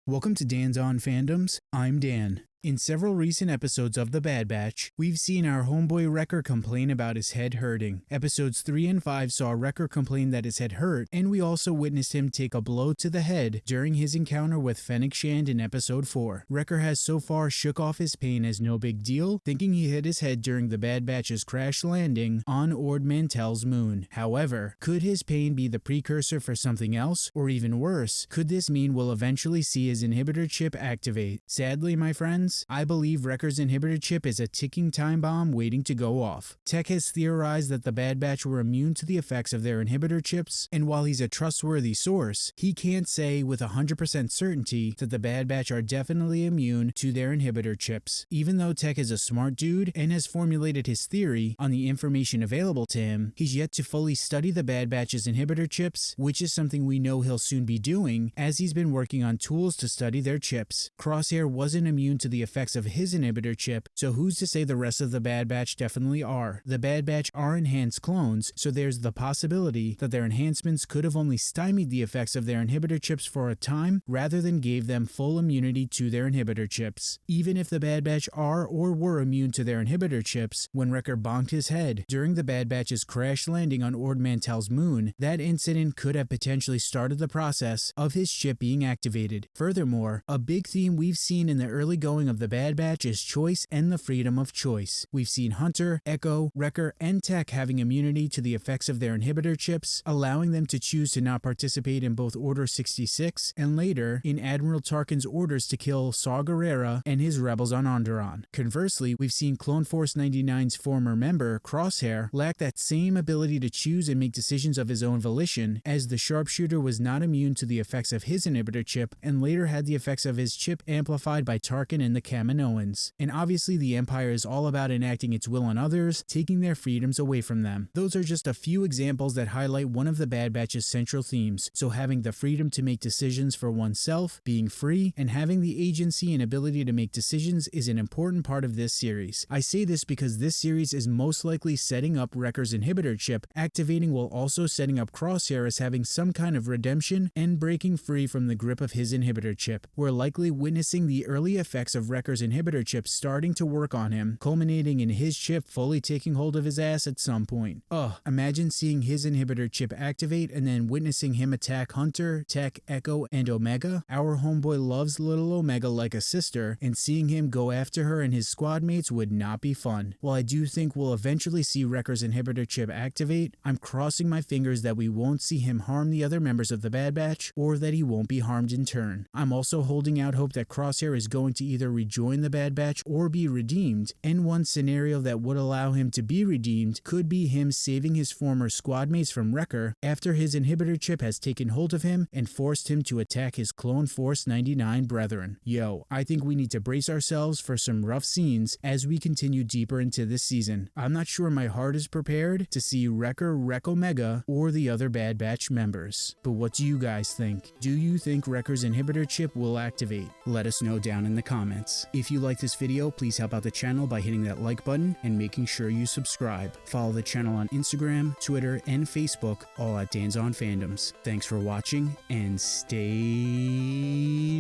Welcome to Dan's On Fandoms. I'm Dan. In several recent episodes of The Bad Batch, we've seen our homeboy Wrecker complain about his head hurting. Episodes 3 and 5 saw Wrecker complain that his head hurt, and we also witnessed him take a blow to the head during his encounter with Fennec Shand in episode 4. Wrecker has so far shook off his pain as no big deal, thinking he hit his head during the Bad Batch's crash landing on Ord Mantell's moon. However, could his pain be the precursor for something else? Or even worse, could this mean we'll eventually see his inhibitor chip activate? Sadly, my friends, I believe Wrecker's inhibitor chip is a ticking time bomb waiting to go off. Tech has theorized that the Bad Batch were immune to the effects of their inhibitor chips, and while he's a trustworthy source, he can't say with 100% certainty that the Bad Batch are definitely immune to their inhibitor chips. Even though Tech is a smart dude and has formulated his theory on the information available to him, he's yet to fully study the Bad Batch's inhibitor chips, which is something we know he'll soon be doing as he's been working on tools to study their chips. Crosshair wasn't immune to the effects of his inhibitor chip, so who's to say the rest of the Bad Batch definitely are? The Bad Batch are enhanced clones, so there's the possibility that their enhancements could have only stymied the effects of their inhibitor chips for a time rather than gave them full immunity to their inhibitor chips. Even if the Bad Batch are or were immune to their inhibitor chips, when Wrecker bonked his head during the Bad Batch's crash landing on Ord Mantell's moon, that incident could have potentially started the process of his chip being activated. Furthermore, a big theme we've seen in the early going of the Bad Batch is choice and the freedom of choice. We've seen Hunter, Echo, Wrecker, and Tech having immunity to the effects of their inhibitor chips, allowing them to choose to not participate in both Order 66 and later in Admiral Tarkin's orders to kill Saw Gerrera and his rebels on Onderon. Conversely, we've seen Clone Force 99's former member, Crosshair, lack that same ability to choose and make decisions of his own volition, as the sharpshooter was not immune to the effects of his inhibitor chip and later had the effects of his chip amplified by Tarkin and the Kaminoans. And obviously the Empire is all about enacting its will on others, taking their freedoms away from them. Those are just a few examples that highlight one of the Bad Batch's central themes, so having the freedom to make decisions for oneself, being free, and having the agency and ability to make decisions is an important part of this series. I say this because this series is most likely setting up Wrecker's inhibitor chip activating while also setting up Crosshair as having some kind of redemption and breaking free from the grip of his inhibitor chip. We're likely witnessing the early effects of Wrecker's inhibitor chip starting to work on him, culminating in his chip fully taking hold of his ass at some point. Imagine seeing his inhibitor chip activate and then witnessing him attack Hunter, Tech, Echo, and Omega. Our homeboy loves little Omega like a sister, and seeing him go after her and his squad mates would not be fun. While I do think we'll eventually see Wrecker's inhibitor chip activate, I'm crossing my fingers that we won't see him harm the other members of the Bad Batch, or that he won't be harmed in turn. I'm also holding out hope that Crosshair is going to either rejoin the Bad Batch or be redeemed, and one scenario that would allow him to be redeemed could be him saving his former squad mates from Wrecker after his inhibitor chip has taken hold of him and forced him to attack his Clone Force 99 brethren. Yo, I think we need to brace ourselves for some rough scenes as we continue deeper into this season. I'm not sure my heart is prepared to see Wrecker wreck Omega or the other Bad Batch members. But what do you guys think? Do you think Wrecker's inhibitor chip will activate? Let us know down in the comments. If you like this video, please help out the channel by hitting that like button and making sure you subscribe. Follow the channel on Instagram, Twitter, and Facebook, all at Dan's On Fandoms. Thanks for watching, and stay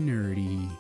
nerdy.